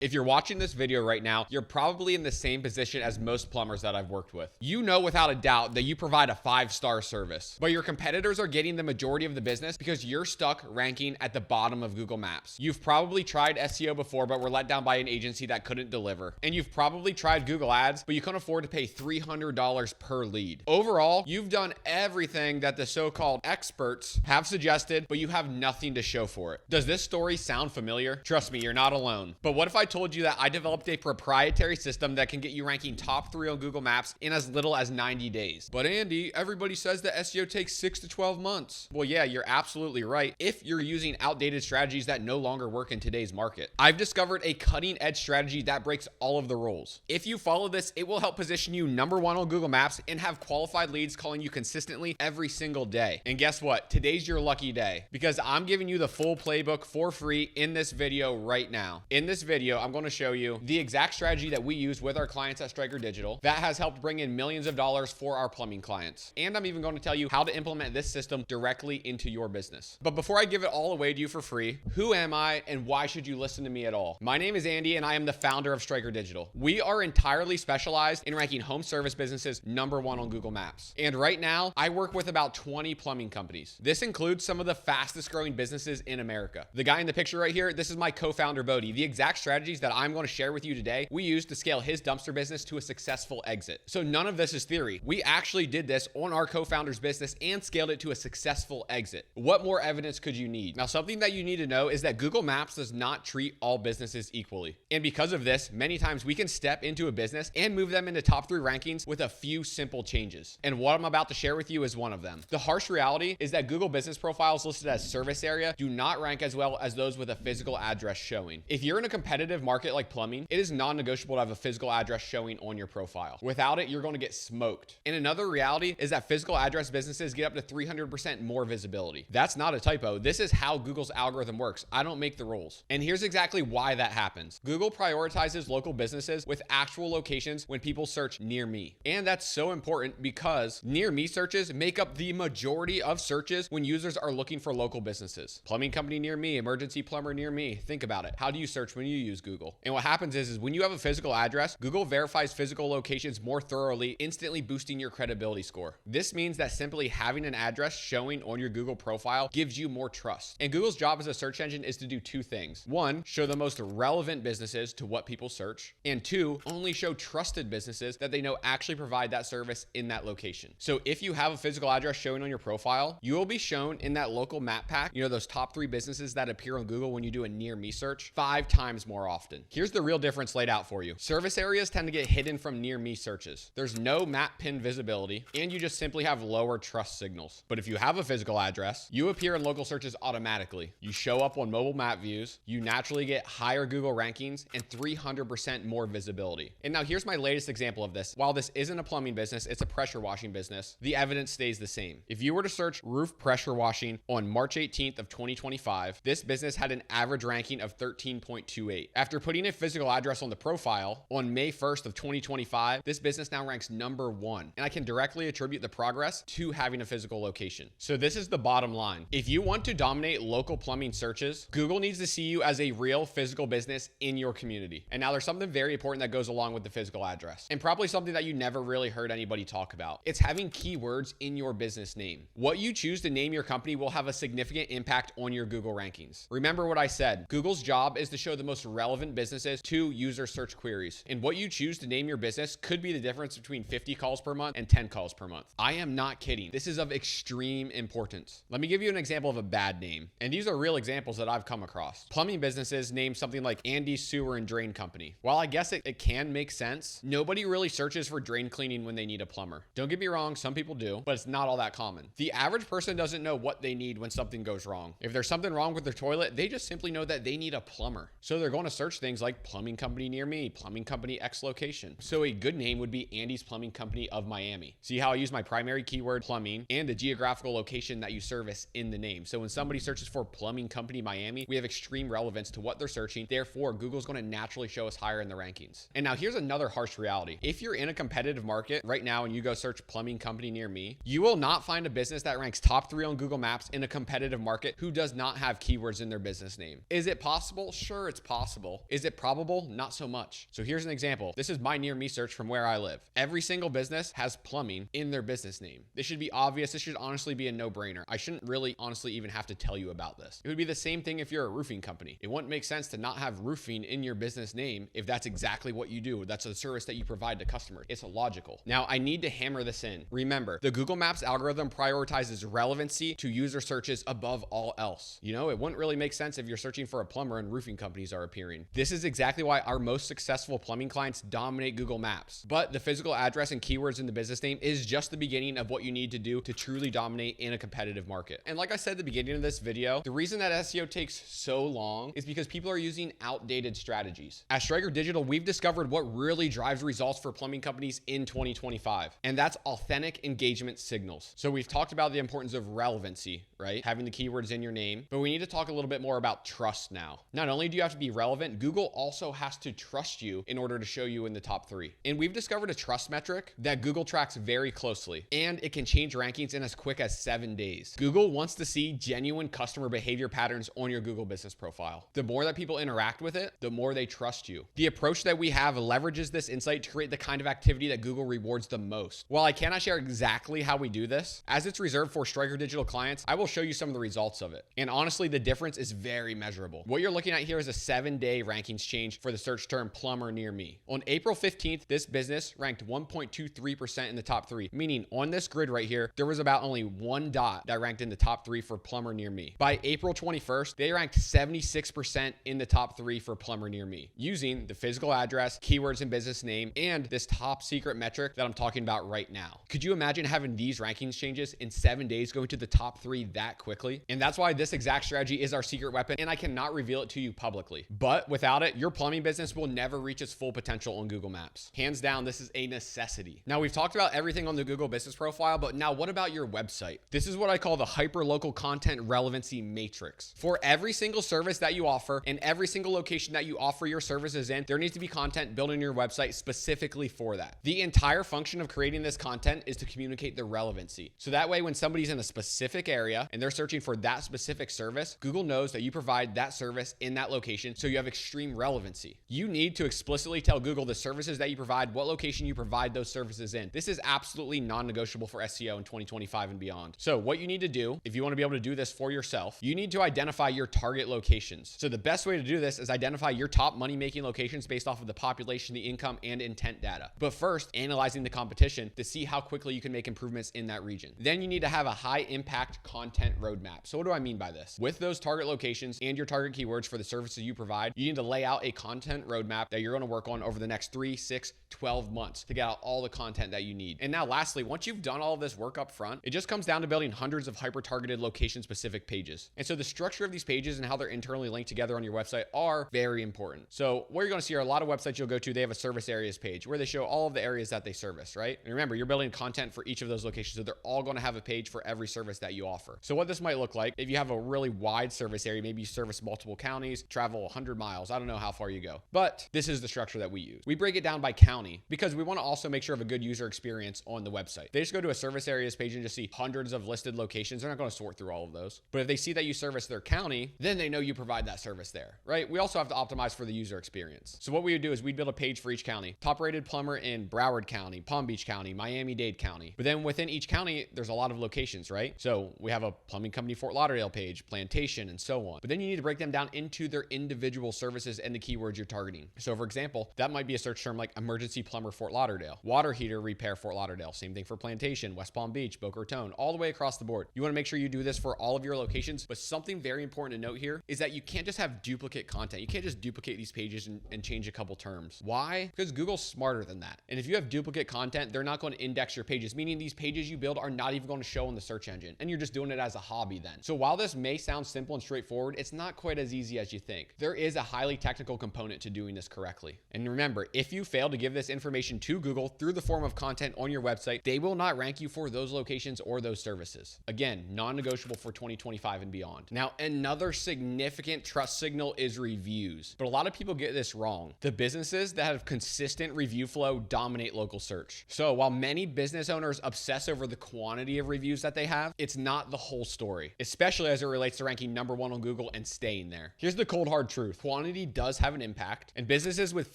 If you're watching this video right now, you're probably in the same position as most plumbers that I've worked with. You know without a doubt that you provide a 5-star service, but your competitors are getting the majority of the business because you're stuck ranking at the bottom of Google Maps. You've probably tried SEO before, but were let down by an agency that couldn't deliver. And you've probably tried Google Ads, but you couldn't afford to pay $300 per lead. Overall, you've done everything that the so-called experts have suggested, but you have nothing to show for it. Does this story sound familiar? Trust me, you're not alone. But what if I told you that I developed a proprietary system that can get you ranking top 3 on Google Maps in as little as 90 days? But Andy, everybody says that SEO takes 6 to 12 months. Well, yeah, you're absolutely right if you're using outdated strategies that no longer work in today's market. I've discovered a cutting-edge strategy that breaks all of the rules. If you follow this, it will help position you #1 on Google Maps and have qualified leads calling you consistently every single day. And guess what? Today's your lucky day because I'm giving you the full playbook for free in this video right now. In this video, I'm going to show you the exact strategy that we use with our clients at Stryker Digital that has helped bring in millions of dollars for our plumbing clients. And I'm even going to tell you how to implement this system directly into your business. But before I give it all away to you for free, who am I and why should you listen to me at all? My name is Andy and I am the founder of Stryker Digital. We are entirely specialized in ranking home service businesses #1 on Google Maps. And right now, I work with about 20 plumbing companies. This includes some of the fastest growing businesses in America. The guy in the picture right here, this is my co-founder, Bodhi. The exact strategies that I'm going to share with you today, we used to scale his dumpster business to a successful exit. So none of this is theory. We actually did this on our co-founder's business and scaled it to a successful exit. What more evidence could you need? Now, something that you need to know is that Google Maps does not treat all businesses equally. And because of this, many times we can step into a business and move them into top 3 rankings with a few simple changes. And what I'm about to share with you is one of them. The harsh reality is that Google business profiles listed as service area do not rank as well as those with a physical address showing. If you're in a competitive market like plumbing, it is non-negotiable to have a physical address showing on your profile. Without it, you're going to get smoked. And another reality is that physical address businesses get up to 300% more visibility. That's not a typo. This is how Google's algorithm works. I don't make the rules. And here's exactly why that happens. Google prioritizes local businesses with actual locations when people search near me. And that's so important because near me searches make up the majority of searches when users are looking for local businesses. Plumbing company near me, emergency plumber near me. Think about it. How do you search when you use Google? And what happens is when you have a physical address, Google verifies physical locations more thoroughly, instantly boosting your credibility score. This means that simply having an address showing on your Google profile gives you more trust. And Google's job as a search engine is to do 2 things. 1, show the most relevant businesses to what people search. And 2, only show trusted businesses that they know actually provide that service in that location. So if you have a physical address showing on your profile, you will be shown in that local map pack, you know, those top 3 businesses that appear on Google when you do a near me search 5 times more often. Here's the real difference laid out for you. Service areas tend to get hidden from near me searches. There's no map pin visibility, and you just simply have lower trust signals. But if you have a physical address, you appear in local searches automatically. You show up on mobile map views, you naturally get higher Google rankings, and 300% more visibility. And now here's my latest example of this. While this isn't a plumbing business, it's a pressure washing business, the evidence stays the same. If you were to search roof pressure washing on March 18th of 2025, this business had an average ranking of 13.28. After putting a physical address on the profile on May 1st of 2025, this business now ranks #1. And I can directly attribute the progress to having a physical location. So this is the bottom line. If you want to dominate local plumbing searches, Google needs to see you as a real physical business in your community. And now there's something very important that goes along with the physical address, and probably something that you never really heard anybody talk about. It's having keywords in your business name. What you choose to name your company will have a significant impact on your Google rankings. Remember what I said. Google's job is to show the most relevant businesses to user search queries. And what you choose to name your business could be the difference between 50 calls per month and 10 calls per month. I am not kidding. This is of extreme importance. Let me give you an example of a bad name. And these are real examples that I've come across. Plumbing businesses name something like Andy's Sewer and Drain Company. While I guess it can make sense, nobody really searches for drain cleaning when they need a plumber. Don't get me wrong, some people do, but it's not all that common. The average person doesn't know what they need when something goes wrong. If there's something wrong with their toilet, they just simply know that they need a plumber. So they're going to search things like plumbing company near me, plumbing company X location. So a good name would be Andy's Plumbing Company of Miami. See how I use my primary keyword plumbing and the geographical location that you service in the name. So when somebody searches for plumbing company Miami, we have extreme relevance to what they're searching. Therefore, Google's going to naturally show us higher in the rankings. And now here's another harsh reality. If you're in a competitive market right now and you go search plumbing company near me, you will not find a business that ranks top 3 on Google Maps in a competitive market who does not have keywords in their business name. Is it possible? Sure, it's possible. logical. Is it probable? Not so much. So here's an example. This is my near me search from where I live. Every single business has plumbing in their business name. This should be obvious. This should honestly be a no-brainer. I shouldn't really honestly even have to tell you about this. It would be the same thing if you're a roofing company. It wouldn't make sense to not have roofing in your business name if that's exactly what you do. That's a service that you provide to customers. It's logical. Now, I need to hammer this in. Remember, the Google Maps algorithm prioritizes relevancy to user searches above all else. You know, it wouldn't really make sense if you're searching for a plumber and roofing companies are appearing. This is exactly why our most successful plumbing clients dominate Google Maps. But the physical address and keywords in the business name is just the beginning of what you need to do to truly dominate in a competitive market. And like I said at the beginning of this video, the reason that SEO takes so long is because people are using outdated strategies. At Stryker Digital, we've discovered what really drives results for plumbing companies in 2025, and that's authentic engagement signals. So we've talked about the importance of relevancy, right? Having the keywords in your name, but we need to talk a little bit more about trust now. Not only do you have to be relevant, Google also has to trust you in order to show you in the top 3. And we've discovered a trust metric that Google tracks very closely, and it can change rankings in as quick as 7 days. Google wants to see genuine customer behavior patterns on your Google business profile. The more that people interact with it, the more they trust you. The approach that we have leverages this insight to create the kind of activity that Google rewards the most. While I cannot share exactly how we do this, as it's reserved for Stryker Digital clients, I will show you some of the results of it. And honestly, the difference is very measurable. What you're looking at here is a 7-day rankings change for the search term plumber near me. On April 15th, this business ranked 1.23% in the top 3, meaning on this grid right here, there was about only 1 dot that ranked in the top 3 for plumber near me. By April 21st, they ranked 76% in the top 3 for plumber near me, using the physical address, keywords and business name, and this top secret metric that I'm talking about right now. Could you imagine having these rankings changes in 7 days going to the top 3 that quickly? And that's why this exact strategy is our secret weapon, and I cannot reveal it to you publicly. But without it, your plumbing business will never reach its full potential on Google Maps. Hands down, this is a necessity. Now, we've talked about everything on the Google business profile, but now what about your website? This is what I call the hyperlocal content relevancy matrix. For every single service that you offer and every single location that you offer your services in, there needs to be content built in your website specifically for that. The entire function of creating this content is to communicate the relevancy. So that way, when somebody's in a specific area and they're searching for that specific service, Google knows that you provide that service in that location, so you have extreme relevancy. You need to explicitly tell Google the services that you provide, what location you provide those services in. This is absolutely non-negotiable for SEO in 2025 and beyond. So what you need to do, if you want to be able to do this for yourself, you need to identify your target locations. So the best way to do this is identify your top money-making locations based off of the population, the income, and intent data. But first, analyzing the competition to see how quickly you can make improvements in that region. Then you need to have a high-impact content roadmap. So what do I mean by this? With those target locations and your target keywords for the services you provide, you need to lay out a content roadmap that you're going to work on over the next 3, 6, 12 months to get out all the content that you need. And now lastly, once you've done all of this work up front, it just comes down to building hundreds of hyper-targeted location-specific pages. And so the structure of these pages and how they're internally linked together on your website are very important. So what you're going to see are a lot of websites you'll go to, they have a service areas page where they show all of the areas that they service, right? And remember, you're building content for each of those locations, so they're all going to have a page for every service that you offer. So what this might look like, if you have a really wide service area, maybe you service multiple counties, travel 100 miles, I don't know how far you go, but this is the structure that we use. We break it down by county because we want to also make sure of a good user experience on the website. They just go to a service areas page and just see hundreds of listed locations. They're not going to sort through all of those. But if they see that you service their county, then they know you provide that service there, right? We also have to optimize for the user experience. So what we would do is we'd build a page for each county. Top rated plumber in Broward County, Palm Beach County, Miami-Dade County. But then within each county, there's a lot of locations, right? So we have a plumbing company Fort Lauderdale page, Plantation, and so on. But then you need to break them down into their individual services and the keywords you're targeting. So for example, that might be a search term like emergency plumber Fort Lauderdale, water heater repair Fort Lauderdale. Same thing for Plantation, West Palm Beach, Boca Raton, all the way across the board. You want to make sure you do this for all of your locations. But something very important to note here is that you can't just have duplicate content. You can't just duplicate these pages and change a couple terms. Why? Because Google's smarter than that. And if you have duplicate content, they're not going to index your pages, meaning these pages you build are not even going to show in the search engine. And you're just doing it as a hobby then. So while this may sound simple and straightforward, it's not quite as easy as you think. There is a highly technical component to doing this correctly. And remember, if you fail to give this information to Google through the form of content on your website, they will not rank you for those locations or those services. Again, non-negotiable for 2025 and beyond. Now, another significant trust signal is reviews. But a lot of people get this wrong. The businesses that have consistent review flow dominate local search. So while many business owners obsess over the quantity of reviews that they have, it's not the whole story, especially as it relates to ranking #1 on Google and staying there. Here's the cold hard truth. Quantity does have an impact, and businesses with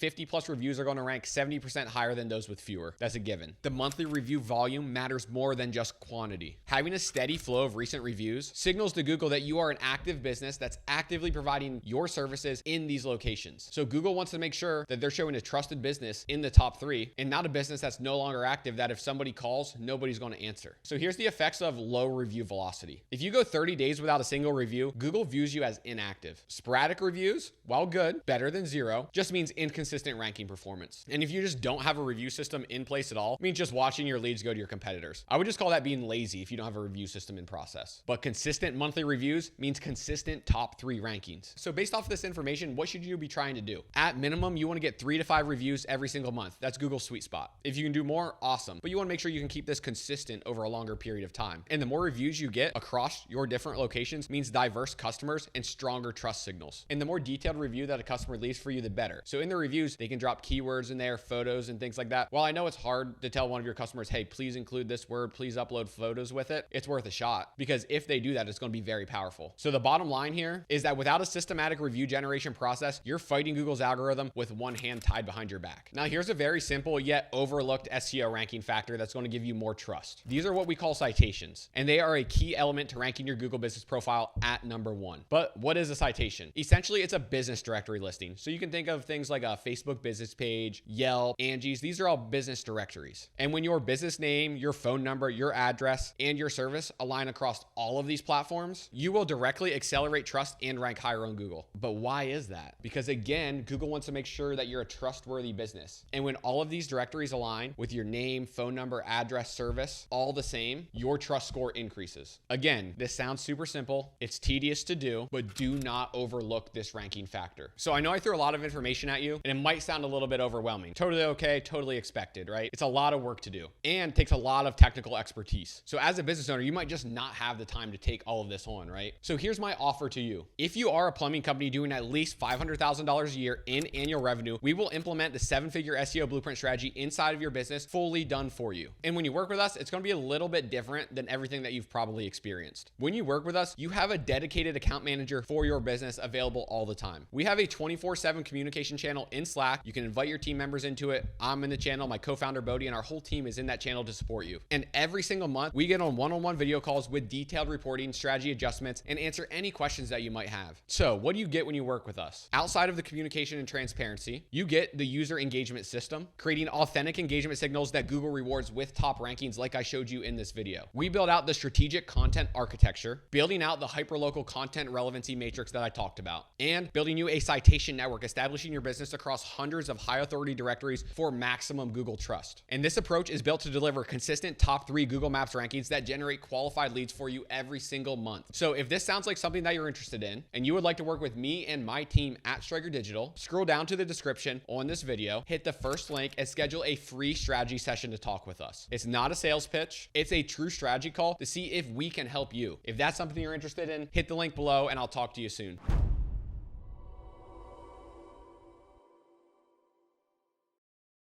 50+ reviews are going to rank 70% higher than those with fewer. That's a given. The monthly review volume matters more than just quantity. Having a steady flow of recent reviews signals to Google that you are an active business that's actively providing your services in these locations. So Google wants to make sure that they're showing a trusted business in the top 3 and not a business that's no longer active that if somebody calls, nobody's going to answer. So here's the effects of low review velocity. If you go 30 days without a single review, Google views you as inactive. Sporadic reviews, while good, better than 0, just means inconsistent ranking performance. And if you just don't have a review system in place at all, it means just watching your leads go to your competitors. I would just call that being lazy if you don't have a review system in process. But consistent monthly reviews means consistent top 3 rankings. So based off of this information, what should you be trying to do? At minimum, you want to get 3 to 5 reviews every single month. That's Google's sweet spot. If you can do more, awesome. But you want to make sure you can keep this consistent over a longer period of time. And the more reviews you get across your different locations means diverse customers and stronger trust signals. And the more detailed review that a customer leaves for you, the better. So in the reviews, they can drop keywords in there, photos and things like that. While I know it's hard to tell one of your customers, hey, please include this word, please upload photos with it, it's worth a shot, because if they do that, it's going to be very powerful. So the bottom line here is that without a systematic review generation process, you're fighting Google's algorithm with one hand tied behind your back. Now, here's a very simple yet overlooked SEO ranking factor that's going to give you more trust. These are what we call citations, and they are a key element to ranking your Google business profile at #1. But what is a citation? Essentially, it's a business directory listing. So you can think of things like a Facebook business page, Yelp, Angie's. These are all business directories. And when your business name, your phone number, your address, and your service align across all of these platforms, you will directly accelerate trust and rank higher on Google. But why is that? Because again, Google wants to make sure that you're a trustworthy business. And when all of these directories align with your name, phone number, address, service, all the same, your trust score increases. Again, this sounds super simple. It's tedious to do, but do not overlook this ranking factor. So I know I threw a lot of information at you, and it might sound a little bit overwhelming. Totally okay, totally expected, right? It's a lot of work to do and takes a lot of technical expertise. So as a business owner, you might just not have the time to take all of this on, right? So here's my offer to you. If you are a plumbing company doing at least $500,000 a year in annual revenue, we will implement the 7-figure SEO blueprint strategy inside of your business, fully done for you. And when you work with us, it's going to be a little bit different than everything that you've probably experienced. When you work with us, you have a dedicated account manager for your business available all the time. We have a 24/7 communication channel in Slack. You can invite your team members into it. I'm in the channel, my co-founder Bodhi, and our whole team is in that channel to support you. And every single month, we get on one-on-one video calls with detailed reporting, strategy adjustments, and answer any questions that you might have. So what do you get when you work with us? Outside of the communication and transparency, you get the user engagement system, creating authentic engagement signals that Google rewards with top rankings like I showed you in this video. We build out the strategic content architecture, building out the hyperlocal content relevancy matrix that I talked about, and building you a citation network, establishing your business across hundreds of high authority directories for maximum Google trust. And this approach is built to deliver consistent top 3 Google Maps rankings that generate qualified leads for you every single month. So if this sounds like something that you're interested in and you would like to work with me and my team at Stryker Digital, scroll down to the description on this video, hit the first link, and schedule a free strategy session to talk with us. It's not a sales pitch. It's a true strategy call to see if we can help you. If that's something you're interested in, hit the link below and I'll talk to you soon.